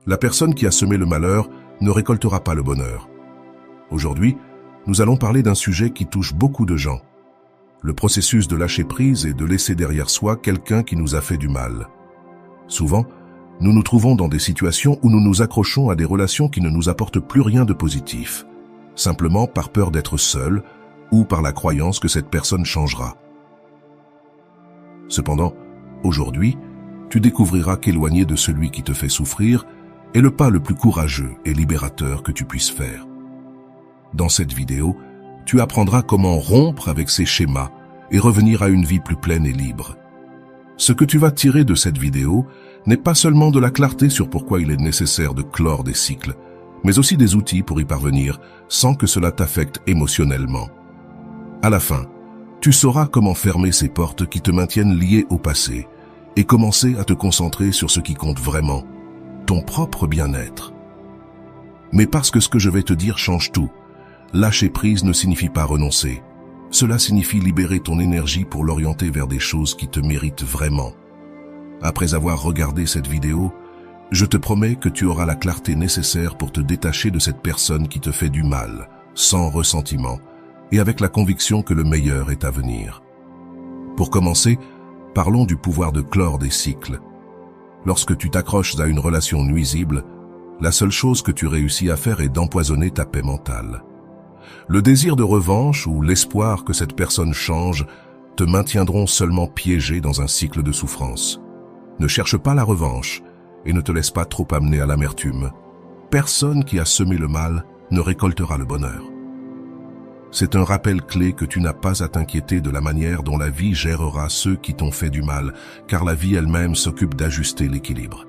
La personne qui a semé le malheur ne récoltera pas le bonheur. Aujourd'hui, nous allons parler d'un sujet qui touche beaucoup de gens. Le processus de lâcher prise et de laisser derrière soi quelqu'un qui nous a fait du mal. Souvent, nous nous trouvons dans des situations où nous nous accrochons à des relations qui ne nous apportent plus rien de positif, simplement par peur d'être seul ou par la croyance que cette personne changera. Cependant, aujourd'hui, tu découvriras qu'éloigner de celui qui te fait souffrir est le pas le plus courageux et libérateur que tu puisses faire. Dans cette vidéo, tu apprendras comment rompre avec ces schémas et revenir à une vie plus pleine et libre. Ce que tu vas tirer de cette vidéo n'est pas seulement de la clarté sur pourquoi il est nécessaire de clore des cycles, mais aussi des outils pour y parvenir sans que cela t'affecte émotionnellement. À la fin, tu sauras comment fermer ces portes qui te maintiennent lié au passé et commencer à te concentrer sur ce qui compte vraiment, ton propre bien-être. Mais parce que ce que je vais te dire change tout, lâcher prise ne signifie pas renoncer. Cela signifie libérer ton énergie pour l'orienter vers des choses qui te méritent vraiment. Après avoir regardé cette vidéo, je te promets que tu auras la clarté nécessaire pour te détacher de cette personne qui te fait du mal, sans ressentiment, et avec la conviction que le meilleur est à venir. Pour commencer, parlons du pouvoir de clore des cycles. Lorsque tu t'accroches à une relation nuisible, la seule chose que tu réussis à faire est d'empoisonner ta paix mentale. Le désir de revanche ou l'espoir que cette personne change te maintiendront seulement piégé dans un cycle de souffrance. Ne cherche pas la revanche et ne te laisse pas trop amener à l'amertume. Personne qui a semé le mal ne récoltera le bonheur. C'est un rappel clé que tu n'as pas à t'inquiéter de la manière dont la vie gérera ceux qui t'ont fait du mal, car la vie elle-même s'occupe d'ajuster l'équilibre.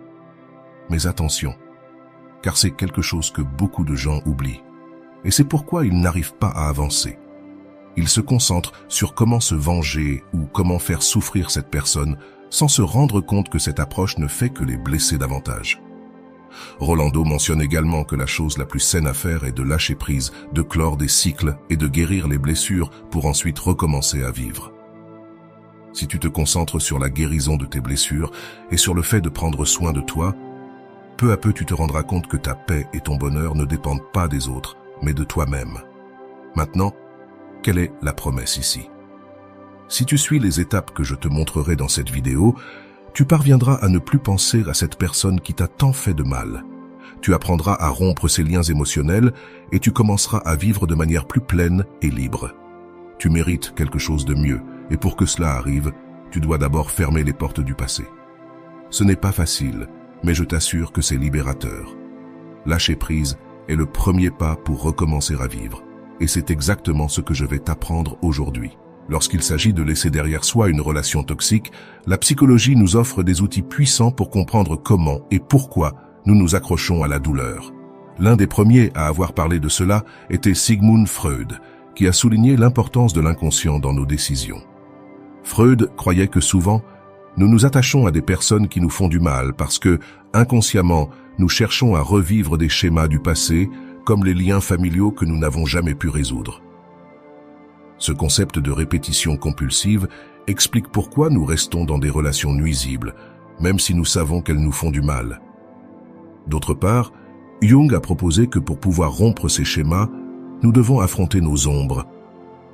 Mais attention, car c'est quelque chose que beaucoup de gens oublient. Et c'est pourquoi ils n'arrivent pas à avancer. Ils se concentrent sur comment se venger ou comment faire souffrir cette personne sans se rendre compte que cette approche ne fait que les blesser davantage. Rolando mentionne également que la chose la plus saine à faire est de lâcher prise, de clore des cycles et de guérir les blessures pour ensuite recommencer à vivre. Si tu te concentres sur la guérison de tes blessures et sur le fait de prendre soin de toi, peu à peu tu te rendras compte que ta paix et ton bonheur ne dépendent pas des autres, mais de toi-même. Maintenant, quelle est la promesse ici? Si tu suis les étapes que je te montrerai dans cette vidéo, tu parviendras à ne plus penser à cette personne qui t'a tant fait de mal. Tu apprendras à rompre ces liens émotionnels et tu commenceras à vivre de manière plus pleine et libre. Tu mérites quelque chose de mieux et pour que cela arrive, tu dois d'abord fermer les portes du passé. Ce n'est pas facile, mais je t'assure que c'est libérateur. Lâcher prise est le premier pas pour recommencer à vivre. Et c'est exactement ce que je vais t'apprendre aujourd'hui. Lorsqu'il s'agit de laisser derrière soi une relation toxique, la psychologie nous offre des outils puissants pour comprendre comment et pourquoi nous nous accrochons à la douleur. L'un des premiers à avoir parlé de cela était Sigmund Freud, qui a souligné l'importance de l'inconscient dans nos décisions. Freud croyait que souvent, nous nous attachons à des personnes qui nous font du mal parce que, inconsciemment, nous cherchons à revivre des schémas du passé, comme les liens familiaux que nous n'avons jamais pu résoudre. Ce concept de répétition compulsive explique pourquoi nous restons dans des relations nuisibles, même si nous savons qu'elles nous font du mal. D'autre part, Jung a proposé que pour pouvoir rompre ces schémas, nous devons affronter nos ombres.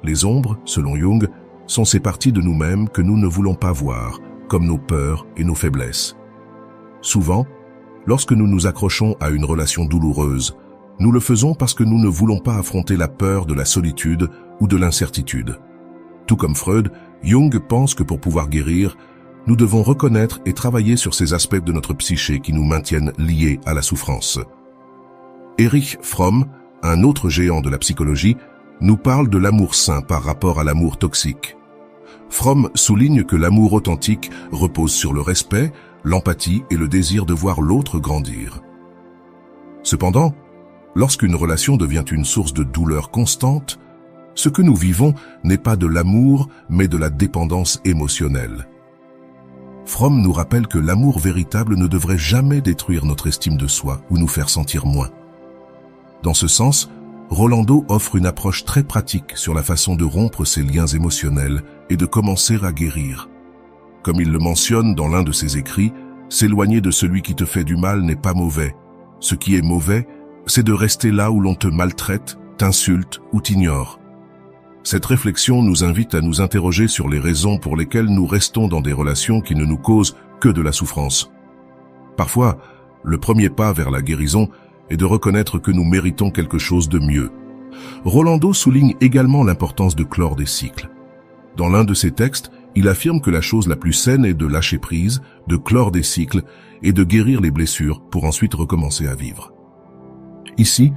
Les ombres, selon Jung, sont ces parties de nous-mêmes que nous ne voulons pas voir, comme nos peurs et nos faiblesses. Souvent, lorsque nous nous accrochons à une relation douloureuse, nous le faisons parce que nous ne voulons pas affronter la peur de la solitude ou de l'incertitude. Tout comme Freud, Jung pense que pour pouvoir guérir, nous devons reconnaître et travailler sur ces aspects de notre psyché qui nous maintiennent liés à la souffrance. Erich Fromm, un autre géant de la psychologie, nous parle de l'amour sain par rapport à l'amour toxique. Fromm souligne que l'amour authentique repose sur le respect, l'empathie et le désir de voir l'autre grandir. Cependant, lorsqu'une relation devient une source de douleur constante, ce que nous vivons n'est pas de l'amour, mais de la dépendance émotionnelle. Fromm nous rappelle que l'amour véritable ne devrait jamais détruire notre estime de soi ou nous faire sentir moins. Dans ce sens, Rolando offre une approche très pratique sur la façon de rompre ces liens émotionnels et de commencer à guérir. Comme il le mentionne dans l'un de ses écrits, s'éloigner de celui qui te fait du mal n'est pas mauvais, Ce qui est mauvais, c'est de rester là où l'on te maltraite, t'insulte ou t'ignore. Cette réflexion nous invite à nous interroger sur les raisons pour lesquelles nous restons dans des relations qui ne nous causent que de la souffrance. Parfois, le premier pas vers la guérison est de reconnaître que nous méritons quelque chose de mieux. Rolando souligne également l'importance de clore des cycles. Dans l'un de ses textes, il affirme que la chose la plus saine est de lâcher prise, de clore des cycles et de guérir les blessures pour ensuite recommencer à vivre. Ici,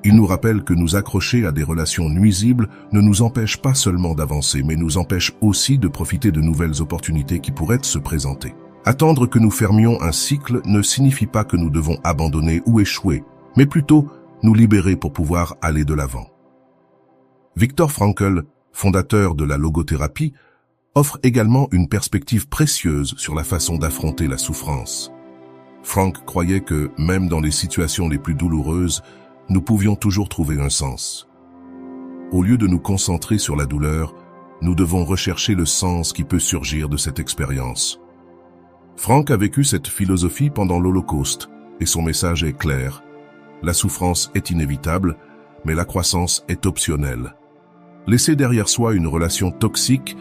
il nous rappelle que nous accrocher à des relations nuisibles ne nous empêche pas seulement d'avancer, mais nous empêche aussi de profiter de nouvelles opportunités qui pourraient se présenter. Attendre que nous fermions un cycle ne signifie pas que nous devons abandonner ou échouer, mais plutôt nous libérer pour pouvoir aller de l'avant. Viktor Frankl, fondateur de la logothérapie, offre également une perspective précieuse sur la façon d'affronter la souffrance. Frank croyait que, même dans les situations les plus douloureuses, nous pouvions toujours trouver un sens. Au lieu de nous concentrer sur la douleur, nous devons rechercher le sens qui peut surgir de cette expérience. Frank a vécu cette philosophie pendant l'Holocauste, et son message est clair. La souffrance est inévitable, mais la croissance est optionnelle. Laisser derrière soi une relation toxique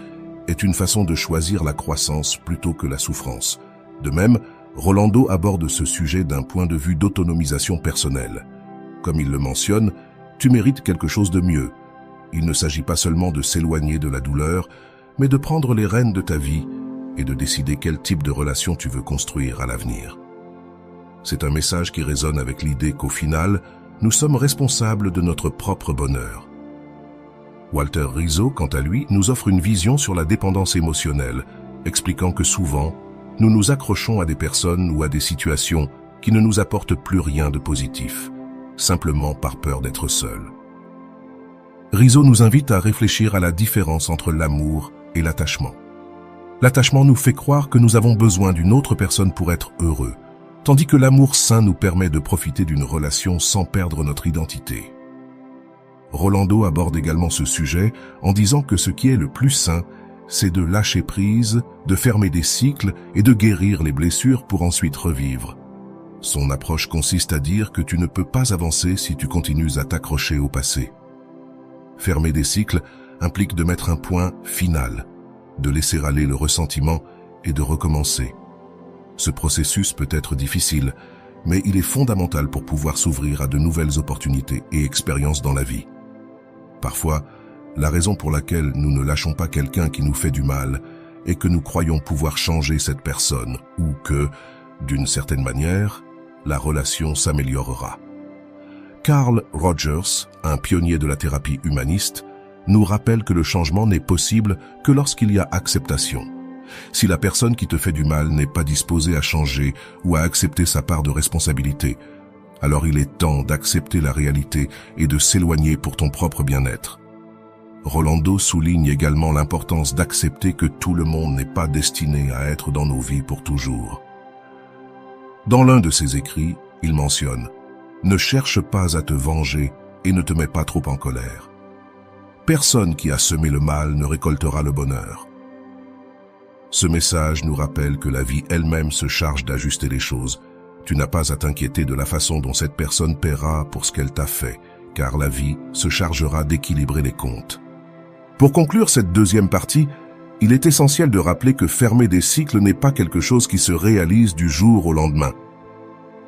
est une façon de choisir la croissance plutôt que la souffrance. De même, Rolando aborde ce sujet d'un point de vue d'autonomisation personnelle. Comme il le mentionne, tu mérites quelque chose de mieux. Il ne s'agit pas seulement de s'éloigner de la douleur, mais de prendre les rênes de ta vie et de décider quel type de relation tu veux construire à l'avenir. C'est un message qui résonne avec l'idée qu'au final, nous sommes responsables de notre propre bonheur. Walter Rizzo, quant à lui, nous offre une vision sur la dépendance émotionnelle, expliquant que souvent, nous nous accrochons à des personnes ou à des situations qui ne nous apportent plus rien de positif, simplement par peur d'être seuls. Rizzo nous invite à réfléchir à la différence entre l'amour et l'attachement. L'attachement nous fait croire que nous avons besoin d'une autre personne pour être heureux, tandis que l'amour sain nous permet de profiter d'une relation sans perdre notre identité. Rolando aborde également ce sujet en disant que ce qui est le plus sain, c'est de lâcher prise, de fermer des cycles et de guérir les blessures pour ensuite revivre. Son approche consiste à dire que tu ne peux pas avancer si tu continues à t'accrocher au passé. Fermer des cycles implique de mettre un point final, de laisser aller le ressentiment et de recommencer. Ce processus peut être difficile, mais il est fondamental pour pouvoir s'ouvrir à de nouvelles opportunités et expériences dans la vie. Parfois, la raison pour laquelle nous ne lâchons pas quelqu'un qui nous fait du mal est que nous croyons pouvoir changer cette personne ou que, d'une certaine manière, la relation s'améliorera. Carl Rogers, un pionnier de la thérapie humaniste, nous rappelle que le changement n'est possible que lorsqu'il y a acceptation. Si la personne qui te fait du mal n'est pas disposée à changer ou à accepter sa part de responsabilité, alors il est temps d'accepter la réalité et de s'éloigner pour ton propre bien-être. Rolando souligne également l'importance d'accepter que tout le monde n'est pas destiné à être dans nos vies pour toujours. Dans l'un de ses écrits, il mentionne « Ne cherche pas à te venger et ne te mets pas trop en colère. Personne qui a semé le mal ne récoltera le bonheur. » Ce message nous rappelle que la vie elle-même se charge d'ajuster les choses. Tu n'as pas à t'inquiéter de la façon dont cette personne paiera pour ce qu'elle t'a fait, car la vie se chargera d'équilibrer les comptes. Pour conclure cette deuxième partie, il est essentiel de rappeler que fermer des cycles n'est pas quelque chose qui se réalise du jour au lendemain.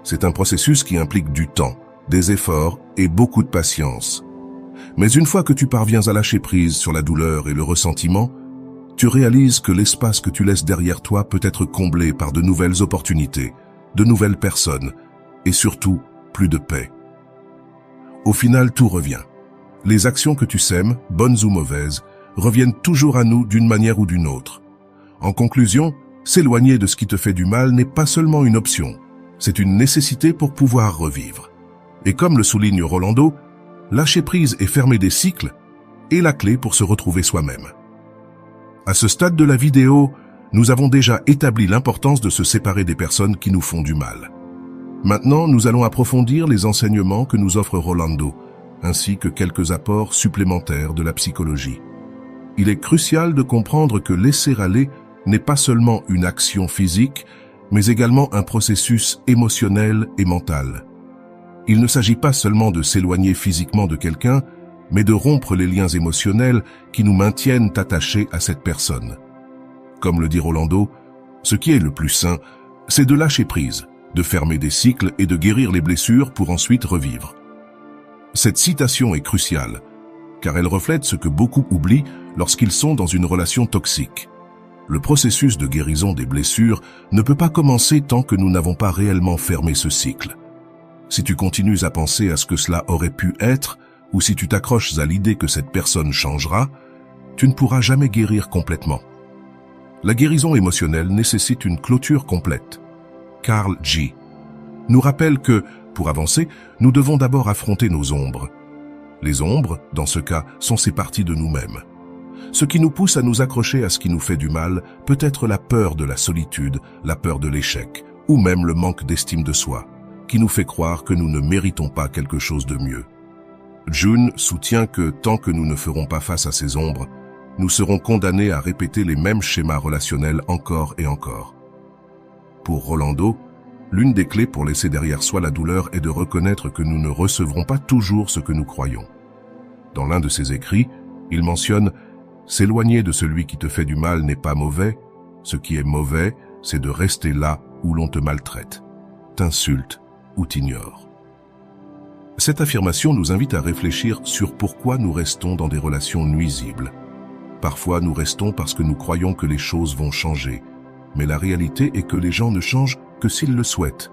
C'est un processus qui implique du temps, des efforts et beaucoup de patience. Mais une fois que tu parviens à lâcher prise sur la douleur et le ressentiment, tu réalises que l'espace que tu laisses derrière toi peut être comblé par de nouvelles opportunités, de nouvelles personnes et surtout plus de paix. Au final, tout revient. Les actions que tu sèmes, bonnes ou mauvaises, reviennent toujours à nous d'une manière ou d'une autre. En conclusion, s'éloigner de ce qui te fait du mal n'est pas seulement une option, c'est une nécessité pour pouvoir revivre. Et comme le souligne Rolando, lâcher prise et fermer des cycles est la clé pour se retrouver soi-même. À ce stade de la vidéo, nous avons déjà établi l'importance de se séparer des personnes qui nous font du mal. Maintenant, nous allons approfondir les enseignements que nous offre Rolando, ainsi que quelques apports supplémentaires de la psychologie. Il est crucial de comprendre que laisser aller n'est pas seulement une action physique, mais également un processus émotionnel et mental. Il ne s'agit pas seulement de s'éloigner physiquement de quelqu'un, mais de rompre les liens émotionnels qui nous maintiennent attachés à cette personne. Comme le dit Rolando, ce qui est le plus sain, c'est de lâcher prise, de fermer des cycles et de guérir les blessures pour ensuite revivre. Cette citation est cruciale, car elle reflète ce que beaucoup oublient lorsqu'ils sont dans une relation toxique. Le processus de guérison des blessures ne peut pas commencer tant que nous n'avons pas réellement fermé ce cycle. Si tu continues à penser à ce que cela aurait pu être, ou si tu t'accroches à l'idée que cette personne changera, tu ne pourras jamais guérir complètement. La guérison émotionnelle nécessite une clôture complète. Carl G. nous rappelle que, pour avancer, nous devons d'abord affronter nos ombres. Les ombres, dans ce cas, sont ces parties de nous-mêmes. Ce qui nous pousse à nous accrocher à ce qui nous fait du mal peut être la peur de la solitude, la peur de l'échec, ou même le manque d'estime de soi, qui nous fait croire que nous ne méritons pas quelque chose de mieux. June soutient que tant que nous ne ferons pas face à ces ombres, nous serons condamnés à répéter les mêmes schémas relationnels encore et encore. Pour Rolando, l'une des clés pour laisser derrière soi la douleur est de reconnaître que nous ne recevrons pas toujours ce que nous croyons. Dans l'un de ses écrits, il mentionne « S'éloigner de celui qui te fait du mal n'est pas mauvais, ce qui est mauvais, c'est de rester là où l'on te maltraite, t'insulte ou t'ignore. » Cette affirmation nous invite à réfléchir sur pourquoi nous restons dans des relations nuisibles. Parfois, nous restons parce que nous croyons que les choses vont changer, mais la réalité est que les gens ne changent que s'ils le souhaitent.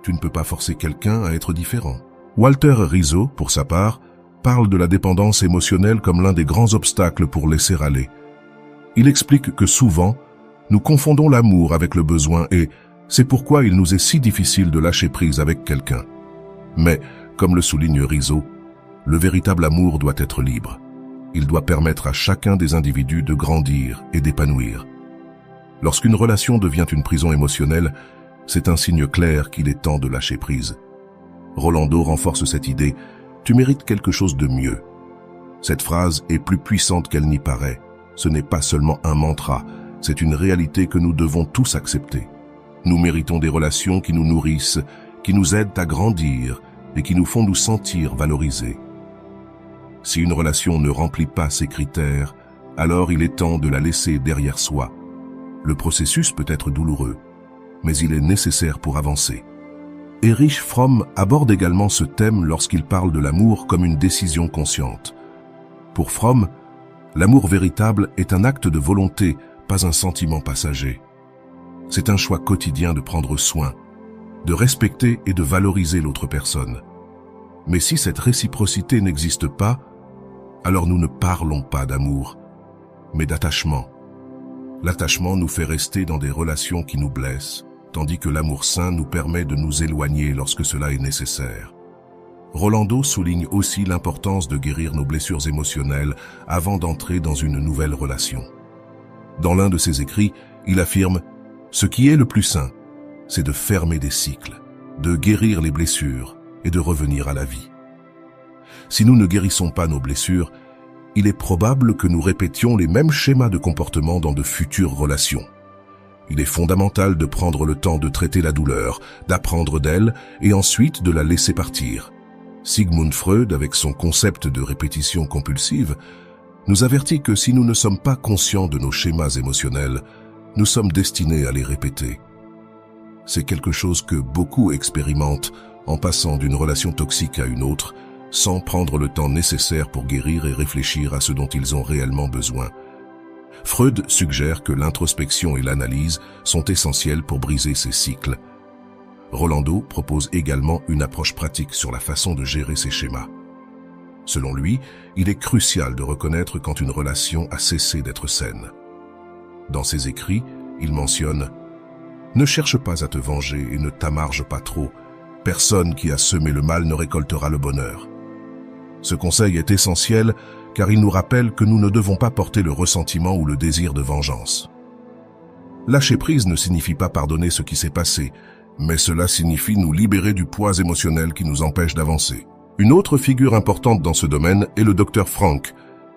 Tu ne peux pas forcer quelqu'un à être différent. Walter Rizzo, pour sa part, parle de la dépendance émotionnelle comme l'un des grands obstacles pour laisser aller. Il explique que souvent, nous confondons l'amour avec le besoin et c'est pourquoi il nous est si difficile de lâcher prise avec quelqu'un. Mais, comme le souligne Rizzo, le véritable amour doit être libre. Il doit permettre à chacun des individus de grandir et d'épanouir. Lorsqu'une relation devient une prison émotionnelle, c'est un signe clair qu'il est temps de lâcher prise. Rolando renforce cette idée « Tu mérites quelque chose de mieux ». Cette phrase est plus puissante qu'elle n'y paraît. Ce n'est pas seulement un mantra, c'est une réalité que nous devons tous accepter. Nous méritons des relations qui nous nourrissent, qui nous aident à grandir et qui nous font nous sentir valorisés. Si une relation ne remplit pas ces critères, alors il est temps de la laisser derrière soi. Le processus peut être douloureux, mais il est nécessaire pour avancer. Erich Fromm aborde également ce thème lorsqu'il parle de l'amour comme une décision consciente. Pour Fromm, l'amour véritable est un acte de volonté, pas un sentiment passager. C'est un choix quotidien de prendre soin, de respecter et de valoriser l'autre personne. Mais si cette réciprocité n'existe pas, alors nous ne parlons pas d'amour, mais d'attachement. L'attachement nous fait rester dans des relations qui nous blessent, tandis que l'amour sain nous permet de nous éloigner lorsque cela est nécessaire. Rolando souligne aussi l'importance de guérir nos blessures émotionnelles avant d'entrer dans une nouvelle relation. Dans l'un de ses écrits, il affirme « Ce qui est le plus sain, c'est de fermer des cycles, de guérir les blessures et de revenir à la vie. » Si nous ne guérissons pas nos blessures, il est probable que nous répétions les mêmes schémas de comportement dans de futures relations. Il est fondamental de prendre le temps de traiter la douleur, d'apprendre d'elle et ensuite de la laisser partir. Sigmund Freud, avec son concept de répétition compulsive, nous avertit que si nous ne sommes pas conscients de nos schémas émotionnels, nous sommes destinés à les répéter. C'est quelque chose que beaucoup expérimentent en passant d'une relation toxique à une autre, sans prendre le temps nécessaire pour guérir et réfléchir à ce dont ils ont réellement besoin. Freud suggère que l'introspection et l'analyse sont essentielles pour briser ces cycles. Rolando propose également une approche pratique sur la façon de gérer ces schémas. Selon lui, il est crucial de reconnaître quand une relation a cessé d'être saine. Dans ses écrits, il mentionne « Ne cherche pas à te venger et ne t'amarge pas trop. Personne qui a semé le mal ne récoltera le bonheur. » Ce conseil est essentiel car il nous rappelle que nous ne devons pas porter le ressentiment ou le désir de vengeance. Lâcher prise ne signifie pas pardonner ce qui s'est passé, mais cela signifie nous libérer du poids émotionnel qui nous empêche d'avancer. Une autre figure importante dans ce domaine est le docteur Frank,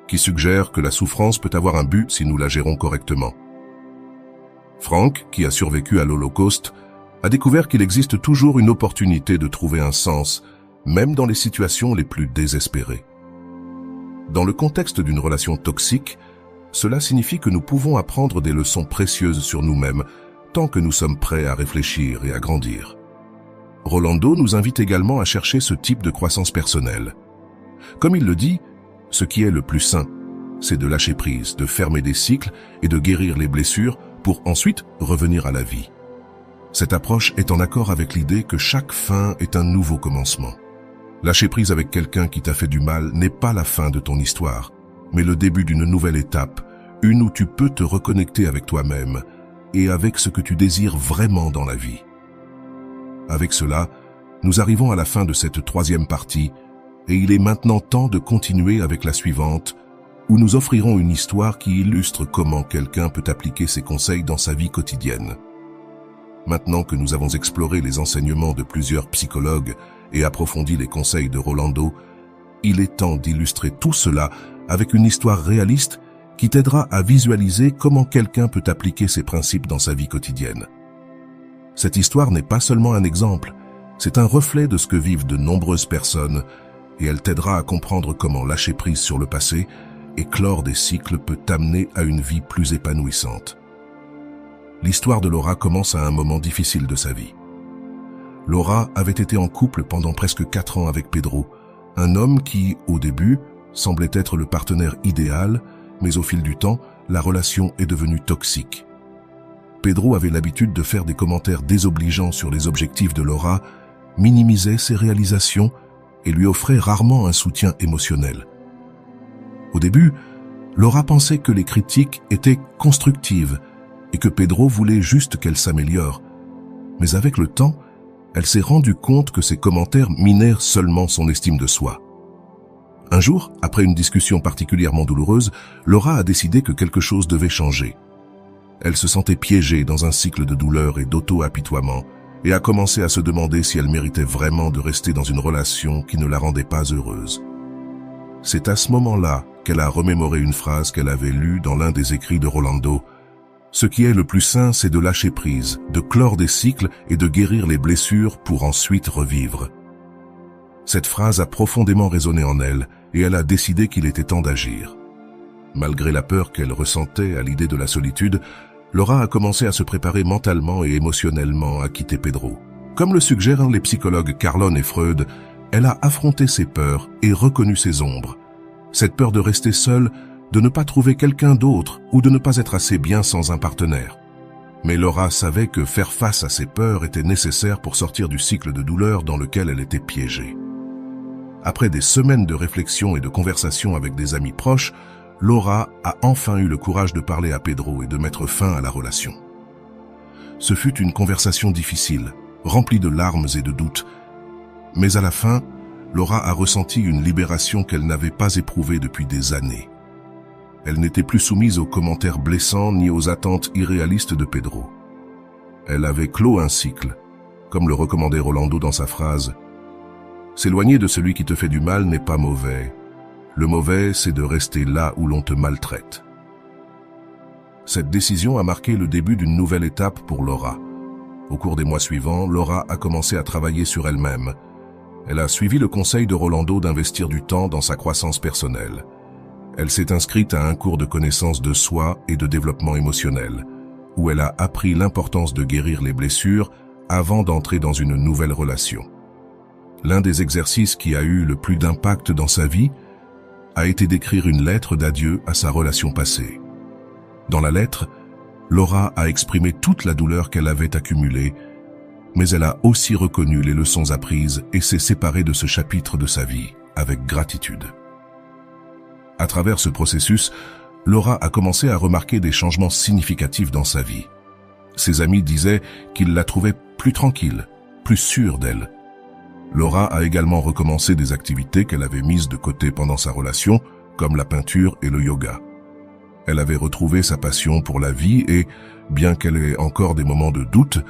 qui suggère que la souffrance peut avoir un but si nous la gérons correctement. Frank, qui a survécu à l'Holocauste, a découvert qu'il existe toujours une opportunité de trouver un sens, même dans les situations les plus désespérées. Dans le contexte d'une relation toxique, cela signifie que nous pouvons apprendre des leçons précieuses sur nous-mêmes tant que nous sommes prêts à réfléchir et à grandir. Rolando nous invite également à chercher ce type de croissance personnelle. Comme il le dit, ce qui est le plus sain, c'est de lâcher prise, de fermer des cycles et de guérir les blessures pour ensuite revenir à la vie. Cette approche est en accord avec l'idée que chaque fin est un nouveau commencement. Lâcher prise avec quelqu'un qui t'a fait du mal n'est pas la fin de ton histoire, mais le début d'une nouvelle étape, une où tu peux te reconnecter avec toi-même et avec ce que tu désires vraiment dans la vie. Avec cela, nous arrivons à la fin de cette troisième partie et il est maintenant temps de continuer avec la suivante, où nous offrirons une histoire qui illustre comment quelqu'un peut appliquer ses conseils dans sa vie quotidienne. Maintenant que nous avons exploré les enseignements de plusieurs psychologues et approfondi les conseils de Rolando, il est temps d'illustrer tout cela avec une histoire réaliste qui t'aidera à visualiser comment quelqu'un peut appliquer ces principes dans sa vie quotidienne. Cette histoire n'est pas seulement un exemple, c'est un reflet de ce que vivent de nombreuses personnes et elle t'aidera à comprendre comment lâcher prise sur le passé et clore des cycles peut t'amener à une vie plus épanouissante. L'histoire de Laura commence à un moment difficile de sa vie. Laura avait été en couple pendant presque 4 ans avec Pedro, un homme qui, au début, semblait être le partenaire idéal, mais au fil du temps, la relation est devenue toxique. Pedro avait l'habitude de faire des commentaires désobligeants sur les objectifs de Laura, minimisait ses réalisations et lui offrait rarement un soutien émotionnel. Au début, Laura pensait que les critiques étaient constructives et que Pedro voulait juste qu'elle s'améliore. Mais avec le temps, elle s'est rendue compte que ces commentaires minèrent seulement son estime de soi. Un jour, après une discussion particulièrement douloureuse, Laura a décidé que quelque chose devait changer. Elle se sentait piégée dans un cycle de douleur et d'auto-apitoiement et a commencé à se demander si elle méritait vraiment de rester dans une relation qui ne la rendait pas heureuse. C'est à ce moment-là qu'elle a remémoré une phrase qu'elle avait lue dans l'un des écrits de Rolando. « Ce qui est le plus sain, c'est de lâcher prise, de clore des cycles et de guérir les blessures pour ensuite revivre. » Cette phrase a profondément résonné en elle et elle a décidé qu'il était temps d'agir. Malgré la peur qu'elle ressentait à l'idée de la solitude, Laura a commencé à se préparer mentalement et émotionnellement à quitter Pedro. Comme le suggèrent les psychologues Carlon et Freud, elle a affronté ses peurs et reconnu ses ombres. Cette peur de rester seule, de ne pas trouver quelqu'un d'autre ou de ne pas être assez bien sans un partenaire. Mais Laura savait que faire face à ses peurs était nécessaire pour sortir du cycle de douleur dans lequel elle était piégée. Après des semaines de réflexion et de conversation avec des amis proches, Laura a enfin eu le courage de parler à Pedro et de mettre fin à la relation. Ce fut une conversation difficile, remplie de larmes et de doutes. Mais à la fin, Laura a ressenti une libération qu'elle n'avait pas éprouvée depuis des années. Elle n'était plus soumise aux commentaires blessants ni aux attentes irréalistes de Pedro. Elle avait clos un cycle, comme le recommandait Rolando dans sa phrase « S'éloigner de celui qui te fait du mal n'est pas mauvais. Le mauvais, c'est de rester là où l'on te maltraite. » Cette décision a marqué le début d'une nouvelle étape pour Laura. Au cours des mois suivants, Laura a commencé à travailler sur elle-même. Elle a suivi le conseil de Rolando d'investir du temps dans sa croissance personnelle. Elle s'est inscrite à un cours de connaissance de soi et de développement émotionnel, où elle a appris l'importance de guérir les blessures avant d'entrer dans une nouvelle relation. L'un des exercices qui a eu le plus d'impact dans sa vie a été d'écrire une lettre d'adieu à sa relation passée. Dans la lettre, Laura a exprimé toute la douleur qu'elle avait accumulée, mais elle a aussi reconnu les leçons apprises et s'est séparée de ce chapitre de sa vie avec gratitude. À travers ce processus, Laura a commencé à remarquer des changements significatifs dans sa vie. Ses amis disaient qu'ils la trouvaient plus tranquille, plus sûre d'elle. Laura a également recommencé des activités qu'elle avait mises de côté pendant sa relation, comme la peinture et le yoga. Elle avait retrouvé sa passion pour la vie et, bien qu'elle ait encore des moments de doute,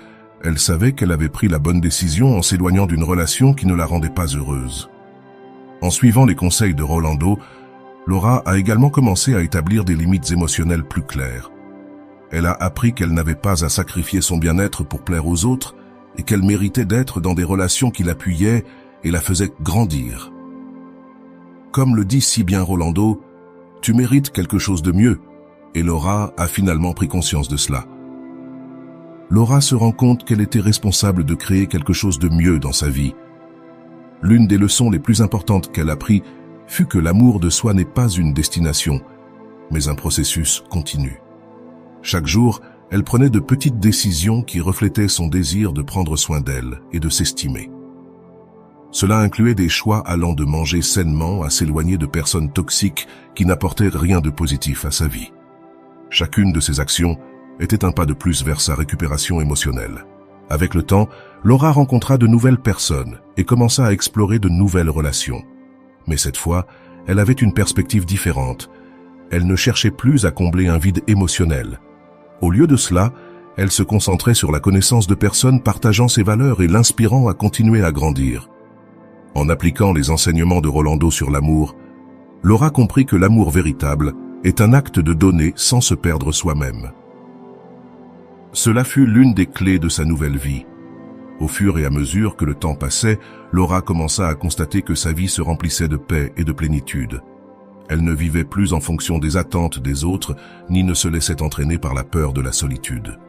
elle savait qu'elle avait pris la bonne décision en s'éloignant d'une relation qui ne la rendait pas heureuse. En suivant les conseils de Rolando, Laura a également commencé à établir des limites émotionnelles plus claires. Elle a appris qu'elle n'avait pas à sacrifier son bien-être pour plaire aux autres et qu'elle méritait d'être dans des relations qui l'appuyaient et la faisait grandir. Comme le dit si bien Rolando, « Tu mérites quelque chose de mieux », et Laura a finalement pris conscience de cela. Laura se rend compte qu'elle était responsable de créer quelque chose de mieux dans sa vie. L'une des leçons les plus importantes qu'elle a appris fut que l'amour de soi n'est pas une destination, mais un processus continu. Chaque jour, elle prenait de petites décisions qui reflétaient son désir de prendre soin d'elle et de s'estimer. Cela incluait des choix allant de manger sainement à s'éloigner de personnes toxiques qui n'apportaient rien de positif à sa vie. Chacune de ces actions était un pas de plus vers sa récupération émotionnelle. Avec le temps, Laura rencontra de nouvelles personnes et commença à explorer de nouvelles relations. Mais cette fois, elle avait une perspective différente. Elle ne cherchait plus à combler un vide émotionnel. Au lieu de cela, elle se concentrait sur la connaissance de personnes partageant ses valeurs et l'inspirant à continuer à grandir. En appliquant les enseignements de Rolando sur l'amour, Laura comprit que l'amour véritable est un acte de donner sans se perdre soi-même. Cela fut l'une des clés de sa nouvelle vie. Au fur et à mesure que le temps passait, Laura commença à constater que sa vie se remplissait de paix et de plénitude. Elle ne vivait plus en fonction des attentes des autres, ni ne se laissait entraîner par la peur de la solitude.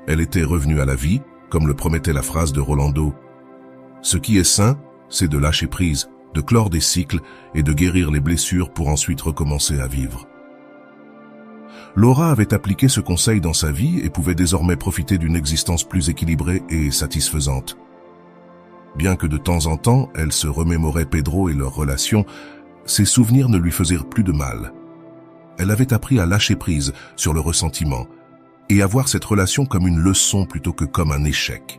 Elle était revenue à la vie, comme le promettait la phrase de Rolando. « Ce qui est sain, c'est de lâcher prise, de clore des cycles et de guérir les blessures pour ensuite recommencer à vivre. » Laura avait appliqué ce conseil dans sa vie et pouvait désormais profiter d'une existence plus équilibrée et satisfaisante. Bien que de temps en temps, elle se remémorait Pedro et leur relation, ses souvenirs ne lui faisaient plus de mal. Elle avait appris à lâcher prise sur le ressentiment et à voir cette relation comme une leçon plutôt que comme un échec.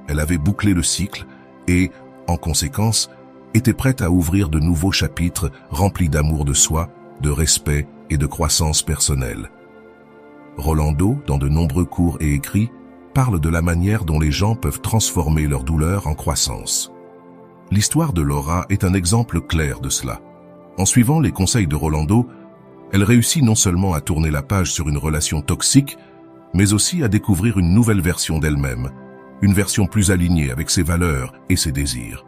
Elle avait bouclé le cycle et, en conséquence, était prête à ouvrir de nouveaux chapitres remplis d'amour de soi, de respect et de croissance personnelle. Rolando, dans de nombreux cours et écrits, parle de la manière dont les gens peuvent transformer leur douleur en croissance. L'histoire de Laura est un exemple clair de cela. En suivant les conseils de Rolando, elle réussit non seulement à tourner la page sur une relation toxique, mais aussi à découvrir une nouvelle version d'elle-même, une version plus alignée avec ses valeurs et ses désirs.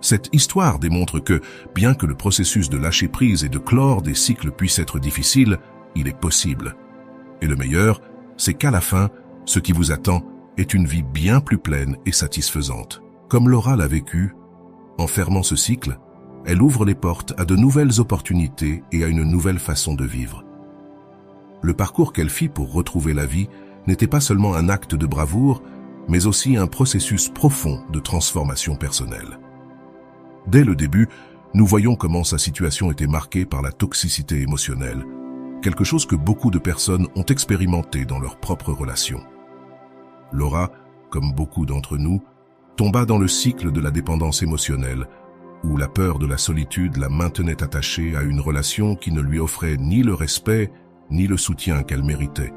Cette histoire démontre que, bien que le processus de lâcher prise et de clore des cycles puisse être difficile, il est possible. Et le meilleur, c'est qu'à la fin, ce qui vous attend est une vie bien plus pleine et satisfaisante. Comme Laura l'a vécu, en fermant ce cycle, elle ouvre les portes à de nouvelles opportunités et à une nouvelle façon de vivre. Le parcours qu'elle fit pour retrouver la vie n'était pas seulement un acte de bravoure, mais aussi un processus profond de transformation personnelle. Dès le début, nous voyons comment sa situation était marquée par la toxicité émotionnelle, quelque chose que beaucoup de personnes ont expérimenté dans leurs propres relations. Laura, comme beaucoup d'entre nous, tomba dans le cycle de la dépendance émotionnelle, où la peur de la solitude la maintenait attachée à une relation qui ne lui offrait ni le respect, ni le soutien qu'elle méritait.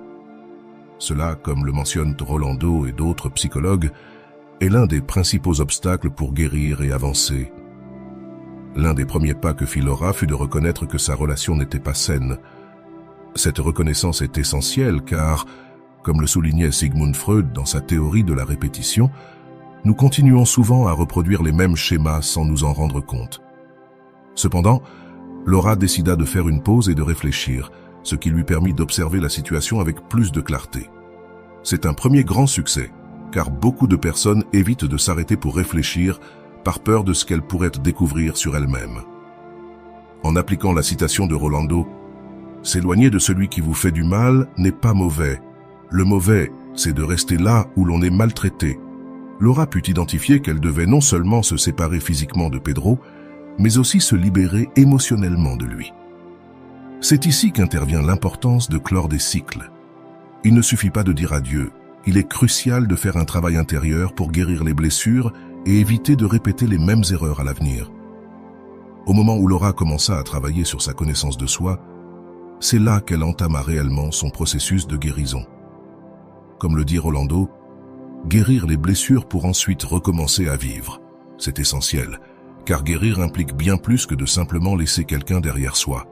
Cela, comme le mentionnent Rolando et d'autres psychologues, est l'un des principaux obstacles pour guérir et avancer. L'un des premiers pas que fit Laura fut de reconnaître que sa relation n'était pas saine. Cette reconnaissance est essentielle car, comme le soulignait Sigmund Freud dans sa théorie de la répétition, nous continuons souvent à reproduire les mêmes schémas sans nous en rendre compte. Cependant, Laura décida de faire une pause et de réfléchir, ce qui lui permit d'observer la situation avec plus de clarté. C'est un premier grand succès, car beaucoup de personnes évitent de s'arrêter pour réfléchir par peur de ce qu'elles pourraient découvrir sur elles-mêmes. En appliquant la citation de Rolando, « S'éloigner de celui qui vous fait du mal n'est pas mauvais. Le mauvais, c'est de rester là où l'on est maltraité. » Laura put identifier qu'elle devait non seulement se séparer physiquement de Pedro, mais aussi se libérer émotionnellement de lui. C'est ici qu'intervient l'importance de clore des cycles. Il ne suffit pas de dire adieu, il est crucial de faire un travail intérieur pour guérir les blessures et éviter de répéter les mêmes erreurs à l'avenir. Au moment où Laura commença à travailler sur sa connaissance de soi, c'est là qu'elle entama réellement son processus de guérison. Comme le dit Rolando, guérir les blessures pour ensuite recommencer à vivre. C'est essentiel, car guérir implique bien plus que de simplement laisser quelqu'un derrière soi.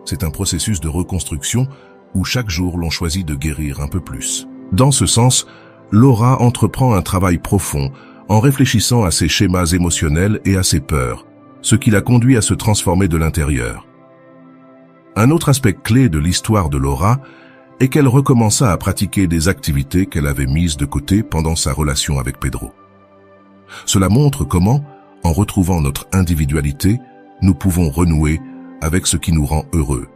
C'est un processus de reconstruction où chaque jour l'on choisit de guérir un peu plus. Dans ce sens, Laura entreprend un travail profond en réfléchissant à ses schémas émotionnels et à ses peurs, ce qui l'a conduit à se transformer de l'intérieur. Un autre aspect clé de l'histoire de Laura est qu'elle recommença à pratiquer des activités qu'elle avait mises de côté pendant sa relation avec Pedro. Cela montre comment, en retrouvant notre individualité, nous pouvons renouer avec ce qui nous rend heureux.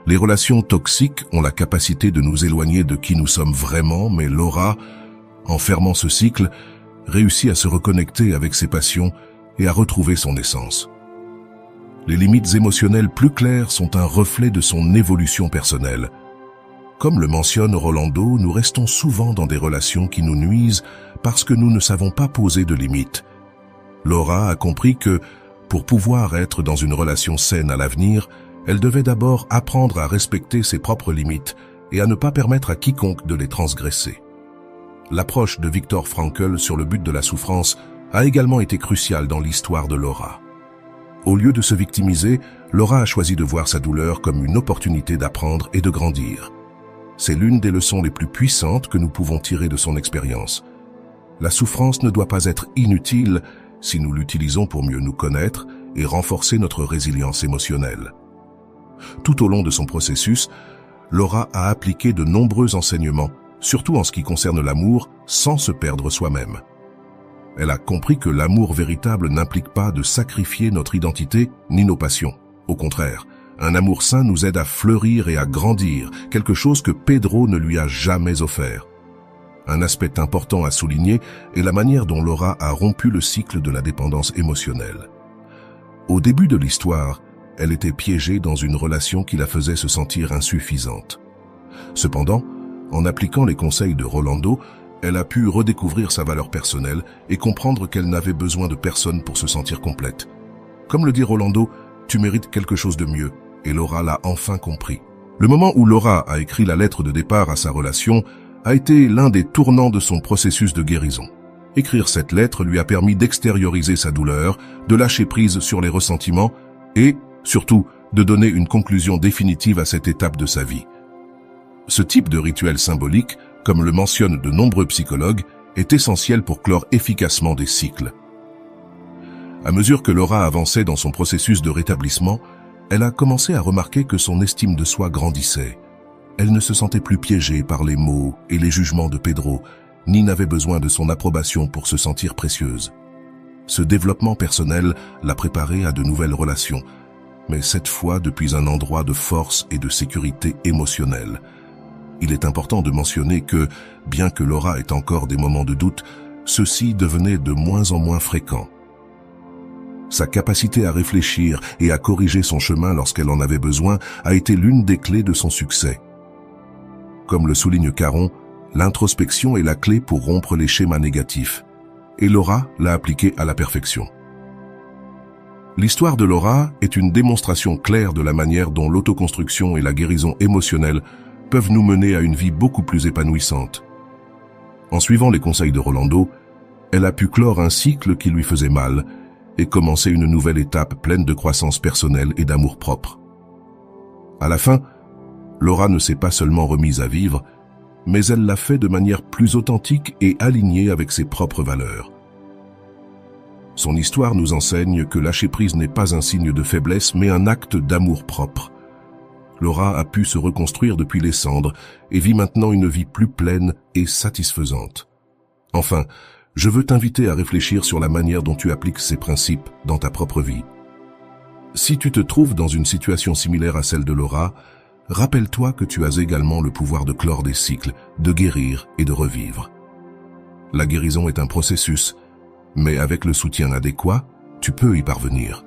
Les relations toxiques ont la capacité de nous éloigner de qui nous sommes vraiment, mais Laura, en fermant ce cycle, réussit à se reconnecter avec ses passions et à retrouver son essence. Les limites émotionnelles plus claires sont un reflet de son évolution personnelle. Comme le mentionne Rolando, nous restons souvent dans des relations qui nous nuisent parce que nous ne savons pas poser de limites. Laura a compris que, pour pouvoir être dans une relation saine à l'avenir, elle devait d'abord apprendre à respecter ses propres limites et à ne pas permettre à quiconque de les transgresser. L'approche de Viktor Frankl sur le but de la souffrance a également été cruciale dans l'histoire de Laura. Au lieu de se victimiser, Laura a choisi de voir sa douleur comme une opportunité d'apprendre et de grandir. C'est l'une des leçons les plus puissantes que nous pouvons tirer de son expérience. La souffrance ne doit pas être inutile si nous l'utilisons pour mieux nous connaître et renforcer notre résilience émotionnelle. Tout au long de son processus, Laura a appliqué de nombreux enseignements, surtout en ce qui concerne l'amour, sans se perdre soi-même. Elle a compris que l'amour véritable n'implique pas de sacrifier notre identité ni nos passions. Au contraire, un amour sain nous aide à fleurir et à grandir, quelque chose que Pedro ne lui a jamais offert. Un aspect important à souligner est la manière dont Laura a rompu le cycle de la dépendance émotionnelle. Au début de l'histoire, elle était piégée dans une relation qui la faisait se sentir insuffisante. Cependant, en appliquant les conseils de Rolando, elle a pu redécouvrir sa valeur personnelle et comprendre qu'elle n'avait besoin de personne pour se sentir complète. Comme le dit Rolando, « Tu mérites quelque chose de mieux », et Laura l'a enfin compris. Le moment où Laura a écrit la lettre de départ à sa relation a été l'un des tournants de son processus de guérison. Écrire cette lettre lui a permis d'extérioriser sa douleur, de lâcher prise sur les ressentiments et, surtout, de donner une conclusion définitive à cette étape de sa vie. Ce type de rituel symbolique, comme le mentionnent de nombreux psychologues, est essentiel pour clore efficacement des cycles. À mesure que Laura avançait dans son processus de rétablissement, elle a commencé à remarquer que son estime de soi grandissait. Elle ne se sentait plus piégée par les mots et les jugements de Pedro, ni n'avait besoin de son approbation pour se sentir précieuse. Ce développement personnel l'a préparée à de nouvelles relations, mais cette fois depuis un endroit de force et de sécurité émotionnelle. Il est important de mentionner que, bien que Laura ait encore des moments de doute, ceux-ci devenaient de moins en moins fréquents. Sa capacité à réfléchir et à corriger son chemin lorsqu'elle en avait besoin a été l'une des clés de son succès. Comme le souligne Caron, l'introspection est la clé pour rompre les schémas négatifs, et Laura l'a appliquée à la perfection. L'histoire de Laura est une démonstration claire de la manière dont l'autoconstruction et la guérison émotionnelle peuvent nous mener à une vie beaucoup plus épanouissante. En suivant les conseils de Rolando, elle a pu clore un cycle qui lui faisait mal et commencer une nouvelle étape pleine de croissance personnelle et d'amour-propre. À la fin, Laura ne s'est pas seulement remise à vivre, mais elle l'a fait de manière plus authentique et alignée avec ses propres valeurs. Son histoire nous enseigne que lâcher prise n'est pas un signe de faiblesse, mais un acte d'amour-propre. Laura a pu se reconstruire depuis les cendres et vit maintenant une vie plus pleine et satisfaisante. Enfin, je veux t'inviter à réfléchir sur la manière dont tu appliques ces principes dans ta propre vie. Si tu te trouves dans une situation similaire à celle de Laura, rappelle-toi que tu as également le pouvoir de clore des cycles, de guérir et de revivre. La guérison est un processus, mais avec le soutien adéquat, tu peux y parvenir.